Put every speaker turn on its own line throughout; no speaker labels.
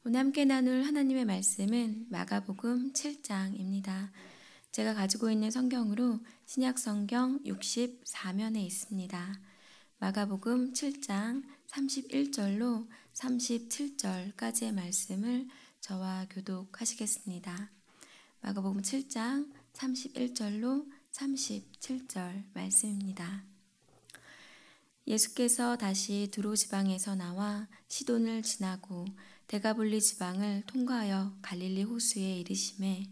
오늘 함께 나눌 하나님의 말씀은 마가복음 7장입니다. 제가 가지고 있는 성경으로 신약성경 64면에 있습니다. 마가복음 7장 31절로 37절까지의 말씀을 저와 교독하시겠습니다. 마가복음 7장 31절로 37절 말씀입니다. 예수께서 다시 두로 지방에서 나와 시돈을 지나고 데가볼리 지방을 통과하여 갈릴리 호수에 이르시매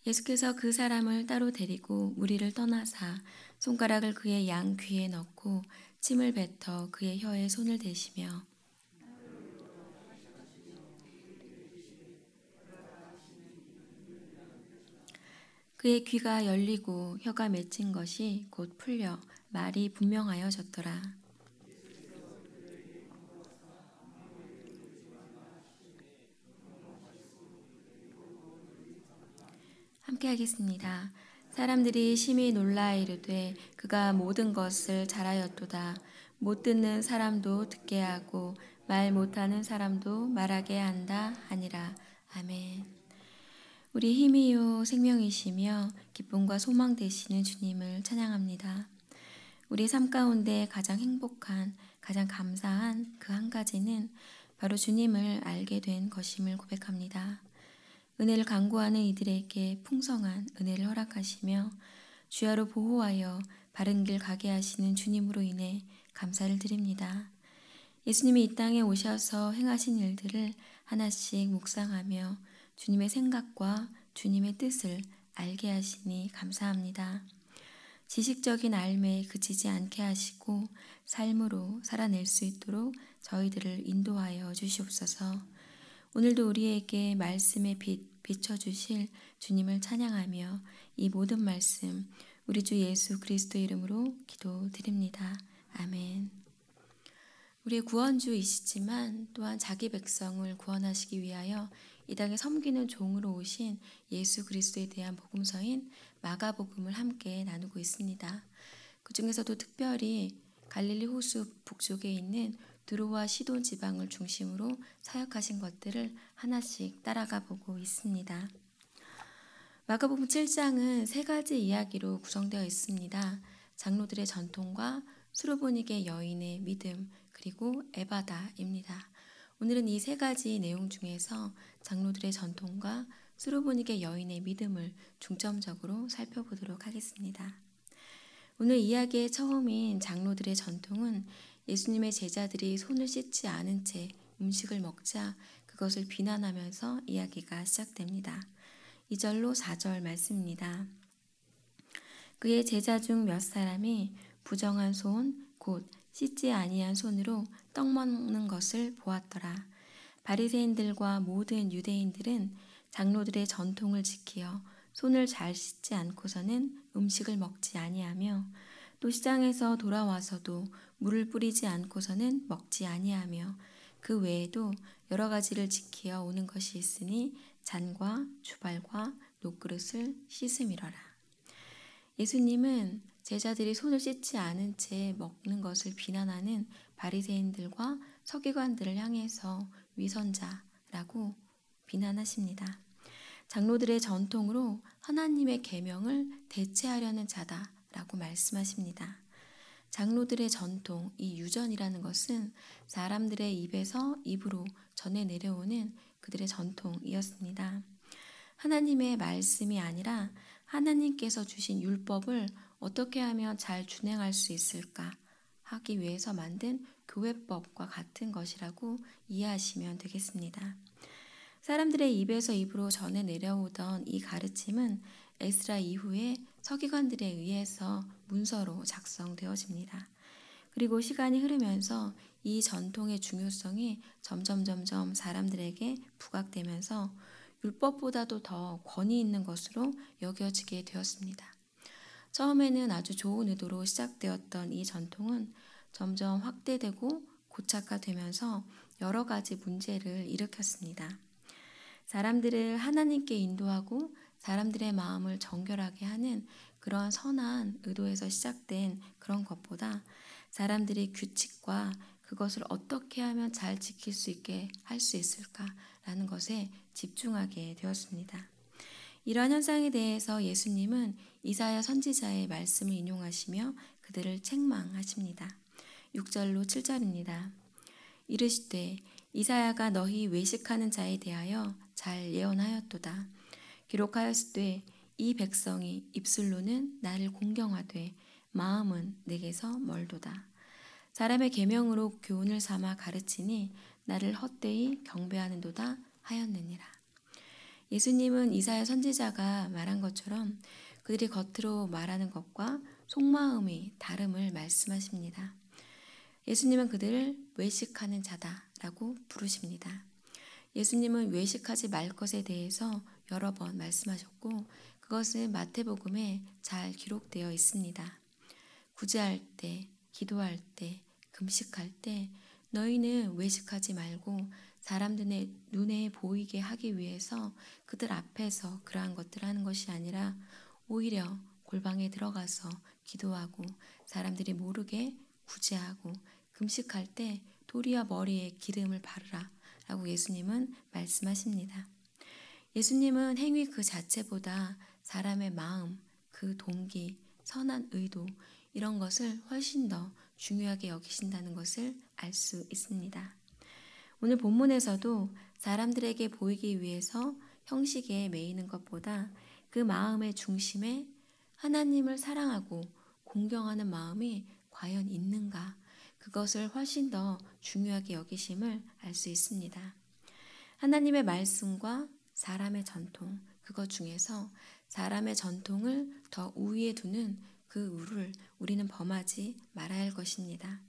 예수께서 그 사람을 따로 데리고 무리를 떠나사 손가락을 그의 양 귀에 넣고 침을 뱉어 그의 혀에 손을 대시며 그의 귀가 열리고 혀가 맺힌 것이 곧 풀려 말이 분명하여졌더라. 함께 하겠습니다. 사람들이 심히 놀라 이르되 그가 모든 것을 잘하였도다. 못 듣는 사람도 듣게 하고 말 못하는 사람도 말하게 한다 하니라. 아멘. 우리 힘이요 생명이시며 기쁨과 소망 되시는 주님을 찬양합니다. 우리 삶 가운데 가장 행복한, 가장 감사한 그 한 가지는 바로 주님을 알게 된 것임을 고백합니다. 은혜를 간구하는 이들에게 풍성한 은혜를 허락하시며 주야로 보호하여 바른 길 가게 하시는 주님으로 인해 감사를 드립니다. 예수님이 이 땅에 오셔서 행하신 일들을 하나씩 묵상하며 주님의 생각과 주님의 뜻을 알게 하시니 감사합니다. 지식적인 알매에 그치지 않게 하시고 삶으로 살아낼 수 있도록 저희들을 인도하여 주시옵소서. 오늘도 우리에게 말씀의 빛 비춰주실 주님을 찬양하며 이 모든 말씀 우리 주 예수 그리스도 이름으로 기도드립니다. 아멘. 우리의 구원주이시지만 또한 자기 백성을 구원하시기 위하여 이 땅에 섬기는 종으로 오신 예수 그리스도에 대한 복음서인 마가복음을 함께 나누고 있습니다. 그 중에서도 특별히 갈릴리 호수 북쪽에 있는 두로와 시돈 지방을 중심으로 사역하신 것들을 하나씩 따라가 보고 있습니다. 마가복음 7장은 세 가지 이야기로 구성되어 있습니다. 장로들의 전통과 수르보니게 여인의 믿음, 그리고 에바다입니다. 오늘은 이 세 가지 내용 중에서 장로들의 전통과 수르보니게 여인의 믿음을 중점적으로 살펴보도록 하겠습니다. 오늘 이야기의 처음인 장로들의 전통은 예수님의 제자들이 손을 씻지 않은 채 음식을 먹자 그것을 비난하면서 이야기가 시작됩니다. 2절로 4절 말씀입니다. 그의 제자 중 몇 사람이 부정한 손, 곧 씻지 아니한 손으로 떡 먹는 것을 보았더라. 바리새인들과 모든 유대인들은 장로들의 전통을 지키어 손을 잘 씻지 않고서는 음식을 먹지 아니하며 또 시장에서 돌아와서도 물을 뿌리지 않고서는 먹지 아니하며 그 외에도 여러 가지를 지키어 오는 것이 있으니 잔과 주발과 녹그릇을 씻음이러라. 예수님은 제자들이 손을 씻지 않은 채 먹는 것을 비난하는 바리새인들과 서기관들을 향해서 위선자라고 비난하십니다. 장로들의 전통으로 하나님의 계명을 대체하려는 자다라고 말씀하십니다. 장로들의 전통, 이 유전이라는 것은 사람들의 입에서 입으로 전해 내려오는 그들의 전통이었습니다. 하나님의 말씀이 아니라 하나님께서 주신 율법을 어떻게 하면 잘 준행할 수 있을까 하기 위해서 만든 교회법과 같은 것이라고 이해하시면 되겠습니다. 사람들의 입에서 입으로 전해 내려오던 이 가르침은 에스라 이후에 서기관들에 의해서 문서로 작성되어집니다. 그리고 시간이 흐르면서 이 전통의 중요성이 점점 사람들에게 부각되면서 율법보다도 더 권위 있는 것으로 여겨지게 되었습니다. 처음에는 아주 좋은 의도로 시작되었던 이 전통은 점점 확대되고 고착화되면서 여러 가지 문제를 일으켰습니다. 사람들을 하나님께 인도하고 사람들의 마음을 정결하게 하는 그런 선한 의도에서 시작된 그런 것보다 사람들이 규칙과 그것을 어떻게 하면 잘 지킬 수 있게 할 수 있을까라는 것에 집중하게 되었습니다. 이러한 현상에 대해서 예수님은 이사야 선지자의 말씀을 인용하시며 그들을 책망하십니다. 6절로 7절입니다. 이르시되 이사야가 너희 외식하는 자에 대하여 잘 예언하였도다. 기록하였으되 이 백성이 입술로는 나를 공경하되 마음은 내게서 멀도다. 사람의 계명으로 교훈을 삼아 가르치니 나를 헛되이 경배하는도다 하였느니라. 예수님은 이사야 선지자가 말한 것처럼 그들이 겉으로 말하는 것과 속마음이 다름을 말씀하십니다. 예수님은 그들을 외식하는 자다라고 부르십니다. 예수님은 외식하지 말 것에 대해서 여러 번 말씀하셨고 그것은 마태복음에 잘 기록되어 있습니다. 구제할 때, 기도할 때, 금식할 때 너희는 외식하지 말고 사람들의 눈에 보이게 하기 위해서 그들 앞에서 그러한 것들을 하는 것이 아니라 오히려 골방에 들어가서 기도하고 사람들이 모르게 구제하고 금식할 때 도리어 머리에 기름을 바르라 라고 예수님은 말씀하십니다. 예수님은 행위 그 자체보다 사람의 마음, 그 동기, 선한 의도 이런 것을 훨씬 더 중요하게 여기신다는 것을 알 수 있습니다. 오늘 본문에서도 사람들에게 보이기 위해서 형식에 매이는 것보다 그 마음의 중심에 하나님을 사랑하고 공경하는 마음이 과연 있는가 그것을 훨씬 더 중요하게 여기심을 알 수 있습니다. 하나님의 말씀과 사람의 전통 그것 중에서 사람의 전통을 더 우위에 두는 그 우를 우리는 범하지 말아야 할 것입니다.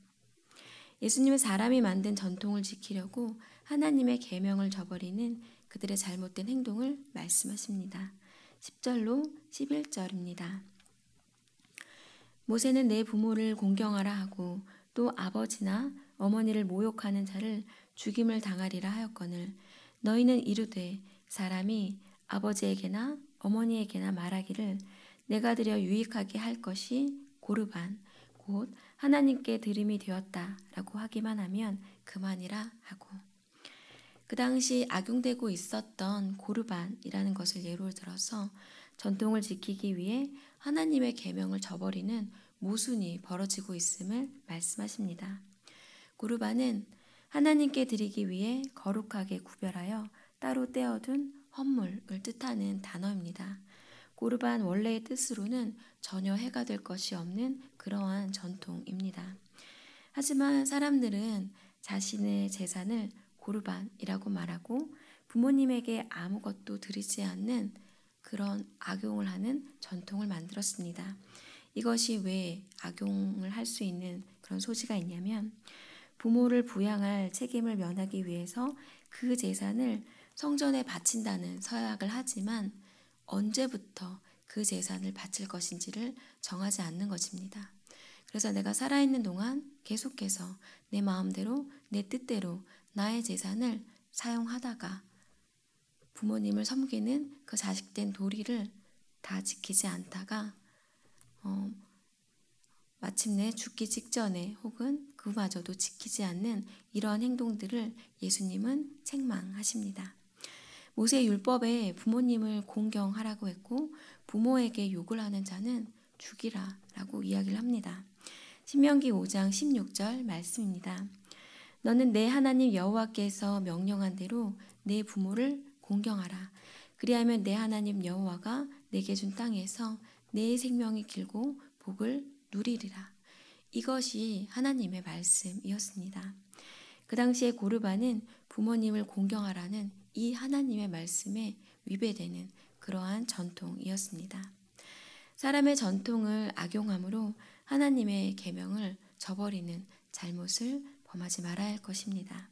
예수님은 사람이 만든 전통을 지키려고 하나님의 계명을 저버리는 그들의 잘못된 행동을 말씀하십니다. 10절로 11절입니다. 모세는 내 부모를 공경하라 하고 또 아버지나 어머니를 모욕하는 자를 죽임을 당하리라 하였거늘 너희는 이르되 사람이 아버지에게나 어머니에게나 말하기를 내가 드려 유익하게 할 것이 고르반 곧 하나님께 드림이 되었다라고 하기만 하면 그만이라 하고 그 당시 악용되고 있었던 고르반이라는 것을 예로 들어서 전통을 지키기 위해 하나님의 계명을 저버리는 모순이 벌어지고 있음을 말씀하십니다. 고르반은 하나님께 드리기 위해 거룩하게 구별하여 따로 떼어둔 헌물을 뜻하는 단어입니다. 고르반 원래의 뜻으로는 전혀 해가 될 것이 없는 그러한 전통입니다. 하지만 사람들은 자신의 재산을 고르반이라고 말하고 부모님에게 아무것도 드리지 않는 그런 악용을 하는 전통을 만들었습니다. 이것이 왜 악용을 할 수 있는 그런 소지가 있냐면 부모를 부양할 책임을 면하기 위해서 그 재산을 성전에 바친다는 서약을 하지만 언제부터 그 재산을 바칠 것인지를 정하지 않는 것입니다. 그래서 내가 살아있는 동안 계속해서 내 마음대로 내 뜻대로 나의 재산을 사용하다가 부모님을 섬기는 그 자식된 도리를 다 지키지 않다가 마침내 죽기 직전에 혹은 그마저도 지키지 않는 이러한 행동들을 예수님은 책망하십니다. 모세 율법에 부모님을 공경하라고 했고 부모에게 욕을 하는 자는 죽이라 라고 이야기를 합니다. 신명기 5장 16절 말씀입니다. 너는 내 하나님 여호와께서 명령한 대로 내 부모를 공경하라. 그리하면 내 하나님 여호와가 내게 준 땅에서 내 생명이 길고 복을 누리리라. 이것이 하나님의 말씀이었습니다. 그 당시에 고르반은 부모님을 공경하라는 이 하나님의 말씀에 위배되는 그러한 전통이었습니다. 사람의 전통을 악용함으로 하나님의 계명을 저버리는 잘못을 범하지 말아야 할 것입니다.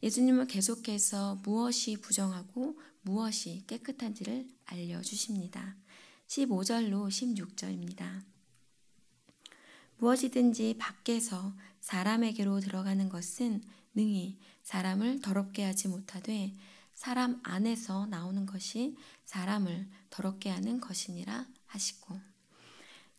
예수님은 계속해서 무엇이 부정하고 무엇이 깨끗한지를 알려주십니다. 15절로 16절입니다. 무엇이든지 밖에서 사람에게로 들어가는 것은 능히 사람을 더럽게 하지 못하되 사람 안에서 나오는 것이 사람을 더럽게 하는 것이니라 하시고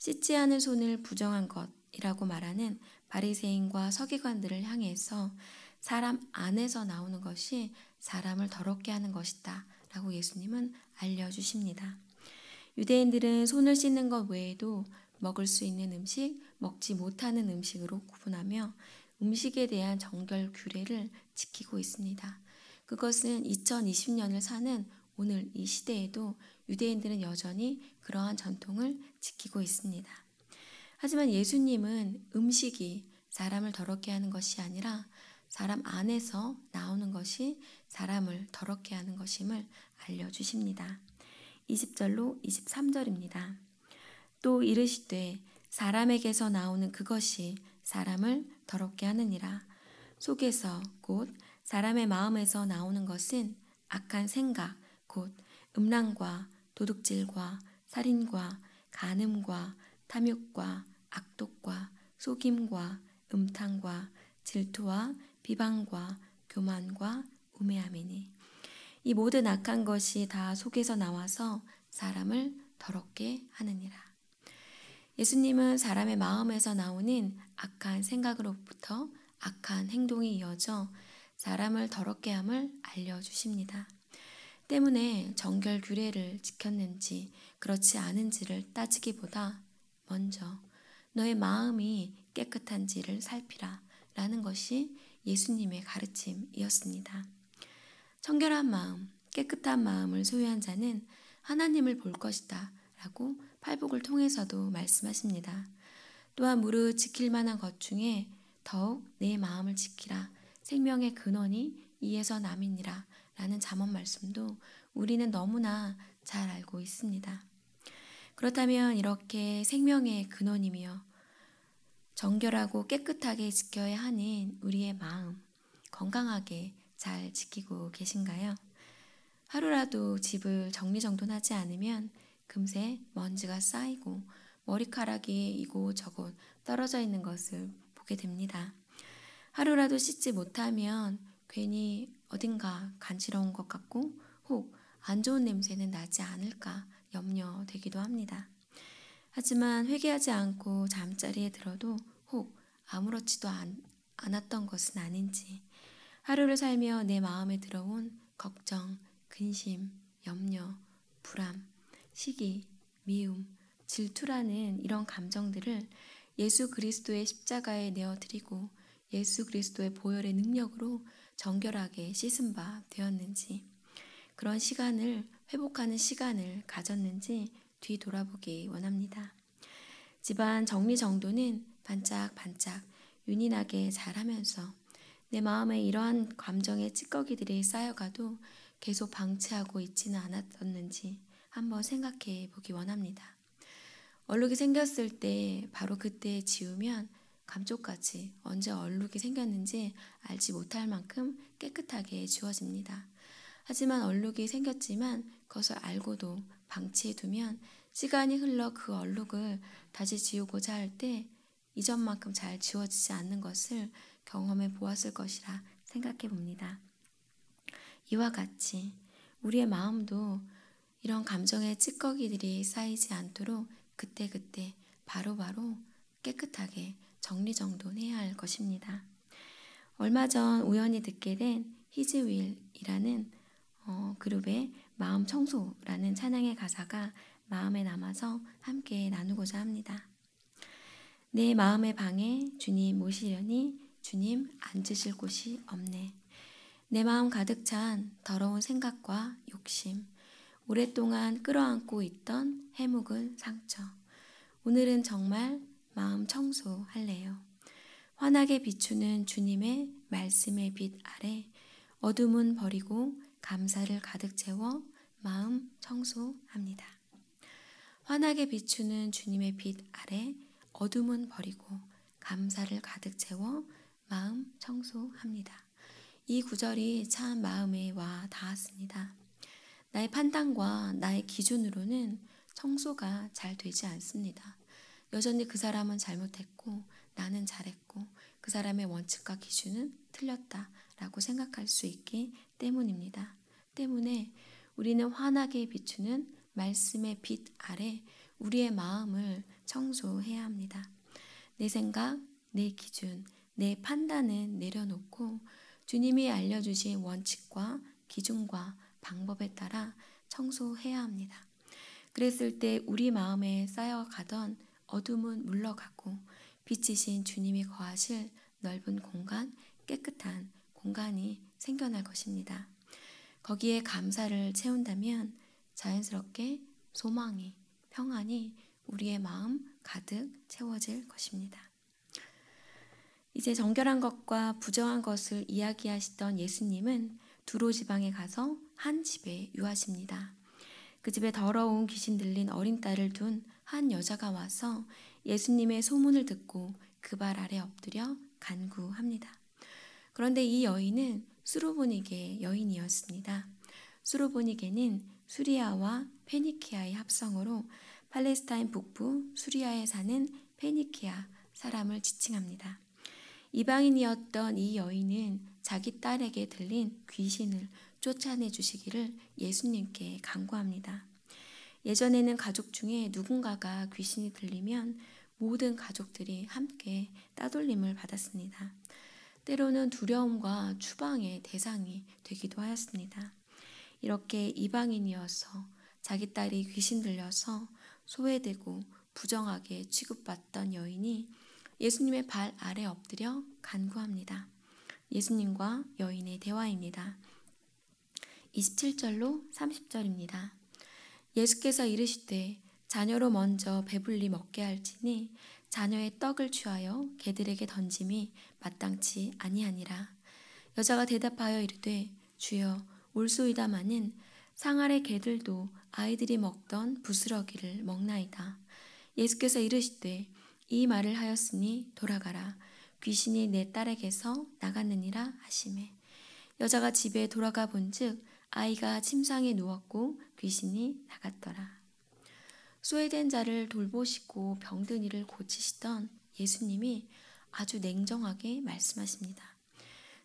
씻지 않은 손을 부정한 것이라고 말하는 바리새인과 서기관들을 향해서 사람 안에서 나오는 것이 사람을 더럽게 하는 것이다 라고 예수님은 알려주십니다. 유대인들은 손을 씻는 것 외에도 먹을 수 있는 음식, 먹지 못하는 음식으로 구분하며 음식에 대한 정결 규례를 지키고 있습니다. 그것은 2020년을 사는 오늘 이 시대에도 유대인들은 여전히 그러한 전통을 지키고 있습니다. 하지만 예수님은 음식이 사람을 더럽게 하는 것이 아니라 사람 안에서 나오는 것이 사람을 더럽게 하는 것임을 알려주십니다. 20절로 23절입니다. 또 이르시되 사람에게서 나오는 그것이 사람을 더럽게 하느니라. 속에서 곧 사람의 마음에서 나오는 것은 악한 생각, 곧 음란과 도둑질과 살인과 간음과 탐욕과 악독과 속임과 음탕과 질투와 비방과 교만과 우매함이니 이 모든 악한 것이 다 속에서 나와서 사람을 더럽게 하느니라. 예수님은 사람의 마음에서 나오는 악한 생각으로부터 악한 행동이 이어져 사람을 더럽게 함을 알려주십니다. 때문에 정결 규례를 지켰는지 그렇지 않은지를 따지기보다 먼저 너의 마음이 깨끗한지를 살피라 라는 것이 예수님의 가르침이었습니다. 청결한 마음, 깨끗한 마음을 소유한 자는 하나님을 볼 것이다 라고 팔복을 통해서도 말씀하십니다. 또한 무릇 지킬 만한 것 중에 더욱 내 마음을 지키라. 생명의 근원이 이에서 남이니라 라는 잠언 말씀도 우리는 너무나 잘 알고 있습니다. 그렇다면 이렇게 생명의 근원이며 정결하고 깨끗하게 지켜야 하는 우리의 마음, 건강하게 잘 지키고 계신가요? 하루라도 집을 정리정돈하지 않으면 금세 먼지가 쌓이고 머리카락이 이곳저곳 떨어져 있는 것을 보게 됩니다. 하루라도 씻지 못하면 괜히 어딘가 간지러운 것 같고 혹 안 좋은 냄새는 나지 않을까 염려되기도 합니다. 하지만 회개하지 않고 잠자리에 들어도 혹 아무렇지도 않았던 것은 아닌지 하루를 살며 내 마음에 들어온 걱정, 근심, 염려, 불안, 시기, 미움, 질투라는 이런 감정들을 예수 그리스도의 십자가에 내어드리고 예수 그리스도의 보혈의 능력으로 정결하게 씻은 바 되었는지 그런 시간을 회복하는 시간을 가졌는지 뒤돌아보기 원합니다. 집안 정리정돈은 반짝반짝 윤이 나게 잘하면서 내 마음에 이러한 감정의 찌꺼기들이 쌓여가도 계속 방치하고 있지는 않았었는지 한번 생각해 보기 원합니다. 얼룩이 생겼을 때 바로 그때 지우면 감쪽같이 언제 얼룩이 생겼는지 알지 못할 만큼 깨끗하게 지워집니다. 하지만 얼룩이 생겼지만 그것을 알고도 방치해 두면 시간이 흘러 그 얼룩을 다시 지우고자 할 때 이전만큼 잘 지워지지 않는 것을 경험해 보았을 것이라 생각해 봅니다. 이와 같이 우리의 마음도 이런 감정의 찌꺼기들이 쌓이지 않도록 그때그때 바로바로 깨끗하게 정리정돈해야 할 것입니다. 얼마 전 우연히 듣게 된 히즈윌이라는 그룹의 마음 청소라는 찬양의 가사가 마음에 남아서 함께 나누고자 합니다. 내 마음의 방에 주님 모시려니 주님 앉으실 곳이 없네. 내 마음 가득 찬 더러운 생각과 욕심, 오랫동안 끌어안고 있던 해묵은 상처. 오늘은 정말 마음 청소할래요. 환하게 비추는 주님의 말씀의 빛 아래 어둠은 버리고 감사를 가득 채워 마음 청소합니다. 환하게 비추는 주님의 빛 아래 어둠은 버리고 감사를 가득 채워 마음 청소합니다. 이 구절이 참 마음에 와 닿았습니다. 나의 판단과 나의 기준으로는 청소가 잘 되지 않습니다. 여전히 그 사람은 잘못했고 나는 잘했고 그 사람의 원칙과 기준은 틀렸다라고 생각할 수 있기 때문입니다. 때문에 우리는 환하게 비추는 말씀의 빛 아래 우리의 마음을 청소해야 합니다. 내 생각, 내 기준, 내 판단은 내려놓고 주님이 알려주신 원칙과 기준과 방법에 따라 청소해야 합니다. 그랬을 때 우리 마음에 쌓여가던 어둠은 물러가고 빛이신 주님이 거하실 넓은 공간, 깨끗한 공간이 생겨날 것입니다. 거기에 감사를 채운다면 자연스럽게 소망이, 평안이 우리의 마음 가득 채워질 것입니다. 이제 정결한 것과 부정한 것을 이야기하시던 예수님은 두로 지방에 가서 한 집에 유하십니다. 그 집에 더러운 귀신 들린 어린 딸을 둔 한 여자가 와서 예수님의 소문을 듣고 그 발 아래 엎드려 간구합니다. 그런데 이 여인은 수르보니게 여인이었습니다. 수르보니게는 수리아와 페니키아의 합성어로 팔레스타인 북부 수리아에 사는 페니키아 사람을 지칭합니다. 이방인이었던 이 여인은 자기 딸에게 들린 귀신을 쫓아내 주시기를 예수님께 간구합니다. 예전에는 가족 중에 누군가가 귀신이 들리면 모든 가족들이 함께 따돌림을 받았습니다. 때로는 두려움과 추방의 대상이 되기도 하였습니다. 이렇게 이방인이어서 자기 딸이 귀신 들려서 소외되고 부정하게 취급받던 여인이 예수님의 발 아래 엎드려 간구합니다. 예수님과 여인의 대화입니다. 27절로 30절입니다. 예수께서 이르시되 자녀로 먼저 배불리 먹게 할지니 자녀의 떡을 취하여 개들에게 던짐이 마땅치 아니하니라. 여자가 대답하여 이르되 주여 올소이다마는 상 아래 개들도 아이들이 먹던 부스러기를 먹나이다. 예수께서 이르시되 이 말을 하였으니 돌아가라. 귀신이 내 딸에게서 나갔느니라 하시매 여자가 집에 돌아가 본즉 아이가 침상에 누웠고 귀신이 나갔더라. 소외된 자를 돌보시고 병든 이를 고치시던 예수님이 아주 냉정하게 말씀하십니다.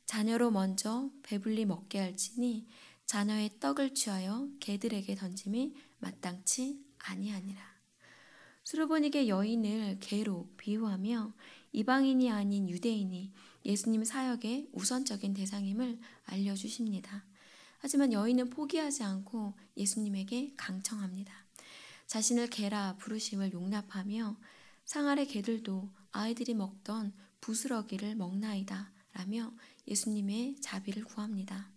자녀로 먼저 배불리 먹게 할지니 자녀의 떡을 취하여 개들에게 던짐이 마땅치 아니하니라. 수르보니게 여인을 개로 비유하며 이방인이 아닌 유대인이 예수님 사역의 우선적인 대상임을 알려주십니다. 하지만 여인은 포기하지 않고 예수님에게 강청합니다. 자신을 개라 부르심을 용납하며 상 아래 개들도 아이들이 먹던 부스러기를 먹나이다 라며 예수님의 자비를 구합니다.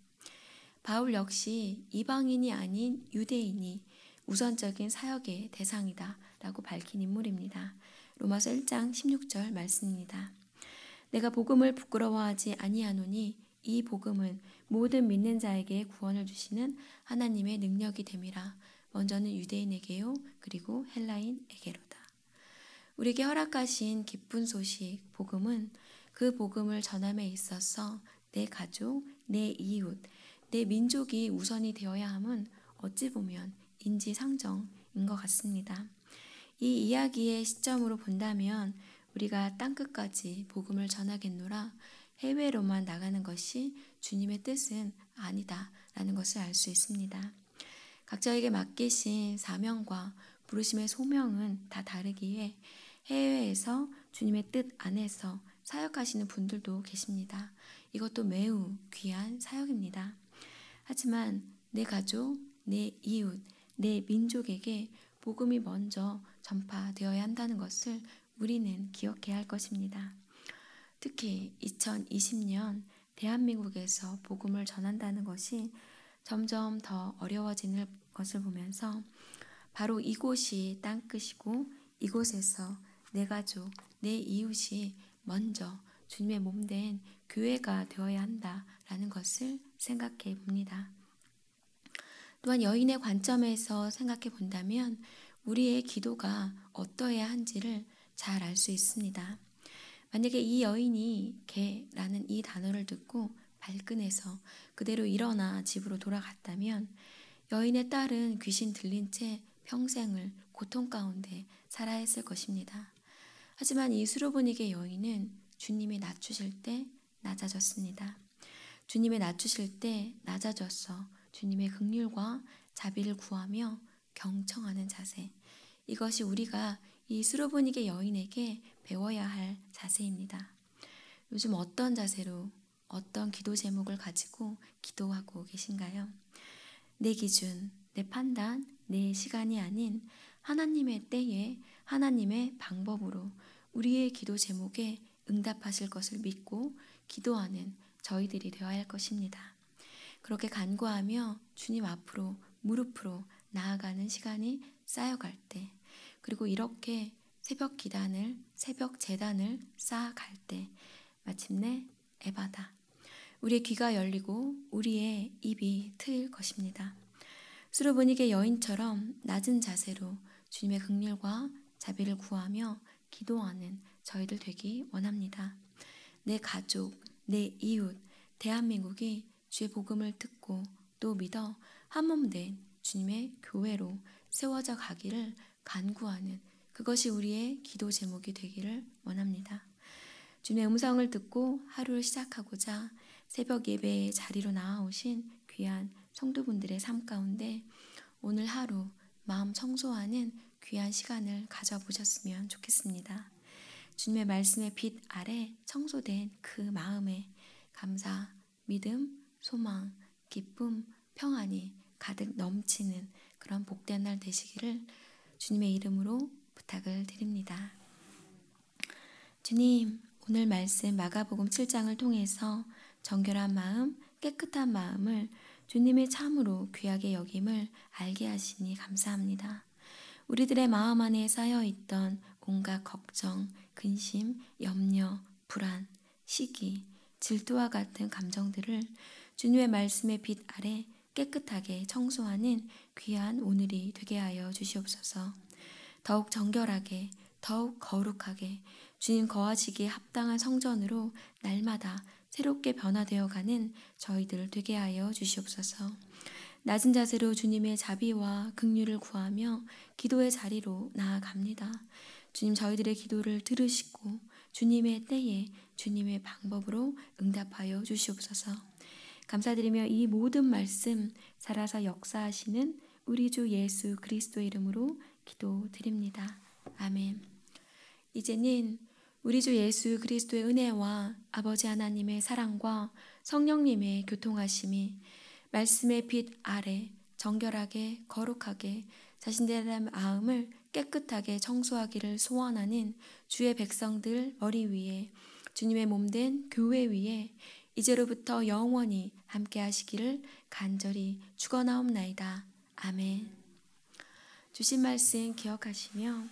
바울 역시 이방인이 아닌 유대인이 우선적인 사역의 대상이다 라고 밝힌 인물입니다. 로마서 1장 16절 말씀입니다. 내가 복음을 부끄러워하지 아니하노니 이 복음은 모든 믿는 자에게 구원을 주시는 하나님의 능력이 됨이라. 먼저는 유대인에게요 그리고 헬라인에게로다. 우리에게 허락하신 기쁜 소식 복음은 그 복음을 전함에 있어서 내 가족, 내 이웃, 내 민족이 우선이 되어야 함은 어찌 보면 인지상정인 것 같습니다. 이 이야기의 시점으로 본다면 우리가 땅끝까지 복음을 전하겠노라 해외로만 나가는 것이 주님의 뜻은 아니다라는 것을 알 수 있습니다. 각자에게 맡기신 사명과 부르심의 소명은 다 다르기에 해외에서 주님의 뜻 안에서 사역하시는 분들도 계십니다. 이것도 매우 귀한 사역입니다. 하지만 내 가족, 내 이웃, 내 민족에게 복음이 먼저 전파되어야 한다는 것을 우리는 기억해야 할 것입니다. 특히 2020년 대한민국에서 복음을 전한다는 것이 점점 더 어려워지는 것을 보면서 바로 이곳이 땅끝이고 이곳에서 내 가족, 내 이웃이 먼저 주님의 몸된 교회가 되어야 한다라는 것을 생각해 봅니다. 또한 여인의 관점에서 생각해 본다면 우리의 기도가 어떠해야 한지를 잘 알 수 있습니다. 만약에 이 여인이 개라는 이 단어를 듣고 발끈해서 그대로 일어나 집으로 돌아갔다면 여인의 딸은 귀신 들린 채 평생을 고통 가운데 살아야 했을 것입니다. 하지만 이 수르보니게 여인은 주님이 낮추실 때 낮아졌습니다. 주님이 낮추실 때 낮아져서 주님의 긍휼과 자비를 구하며 경청하는 자세. 이것이 우리가 이 수로보니게 여인에게 배워야 할 자세입니다. 요즘 어떤 자세로 어떤 기도 제목을 가지고 기도하고 계신가요? 내 기준, 내 판단, 내 시간이 아닌 하나님의 때에 하나님의 방법으로 우리의 기도 제목에 응답하실 것을 믿고 기도하는 저희들이 되어야 할 것입니다. 그렇게 간구하며 주님 앞으로 무릎으로 나아가는 시간이 쌓여갈 때, 그리고 이렇게 새벽 기단을, 새벽 제단을 쌓아갈 때 마침내 에바다, 우리의 귀가 열리고 우리의 입이 트일 것입니다. 수로보니게 여인처럼 낮은 자세로 주님의 긍휼과 자비를 구하며 기도하는 저희들 되기 원합니다. 내 가족, 내 이웃, 대한민국이 주의 복음을 듣고 또 믿어 한몸된 주님의 교회로 세워져 가기를 간구하는 그것이 우리의 기도 제목이 되기를 원합니다. 주님의 음성을 듣고 하루를 시작하고자 새벽 예배의 자리로 나아오신 귀한 성도분들의 삶 가운데 오늘 하루 마음 청소하는 귀한 시간을 가져보셨으면 좋겠습니다. 주님의 말씀의 빛 아래 청소된 그 마음에 감사, 믿음, 소망, 기쁨, 평안이 가득 넘치는 그런 복된 날 되시기를 주님의 이름으로 부탁을 드립니다. 주님, 오늘 말씀 마가복음 7장을 통해서 정결한 마음, 깨끗한 마음을 주님의 참으로 귀하게 여김을 알게 하시니 감사합니다. 우리들의 마음 안에 쌓여있던 온갖 걱정, 근심, 염려, 불안, 시기, 질투와 같은 감정들을 주님의 말씀의 빛 아래 깨끗하게 청소하는 귀한 오늘이 되게 하여 주시옵소서. 더욱 정결하게, 더욱 거룩하게 주님 거하시기에 합당한 성전으로 날마다 새롭게 변화되어가는 저희들 되게 하여 주시옵소서. 낮은 자세로 주님의 자비와 긍휼을 구하며 기도의 자리로 나아갑니다. 주님, 저희들의 기도를 들으시고 주님의 때에 주님의 방법으로 응답하여 주시옵소서. 감사드리며 이 모든 말씀 살아서 역사하시는 우리 주 예수 그리스도의 이름으로 기도드립니다. 아멘. 이제는 우리 주 예수 그리스도의 은혜와 아버지 하나님의 사랑과 성령님의 교통하심이 말씀의 빛 아래 정결하게 거룩하게 자신들의 마음을 깨끗하게 청소하기를 소원하는 주의 백성들 머리 위에 주님의 몸된 교회 위에 이제로부터 영원히 함께 하시기를 간절히 축원하옵나이다. 아멘. 주신 말씀 기억하시며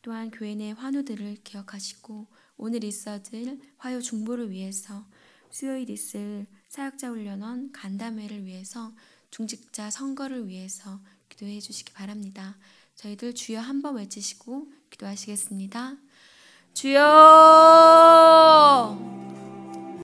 또한 교회 내 환우들을 기억하시고 오늘 있어질 화요 중보를 위해서 수요일 있을 사역자 훈련원 간담회를 위해서 중직자 선거를 위해서 기도해 주시기 바랍니다. 저희들 주여 한번 외치시고 기도하시겠습니다. 주여!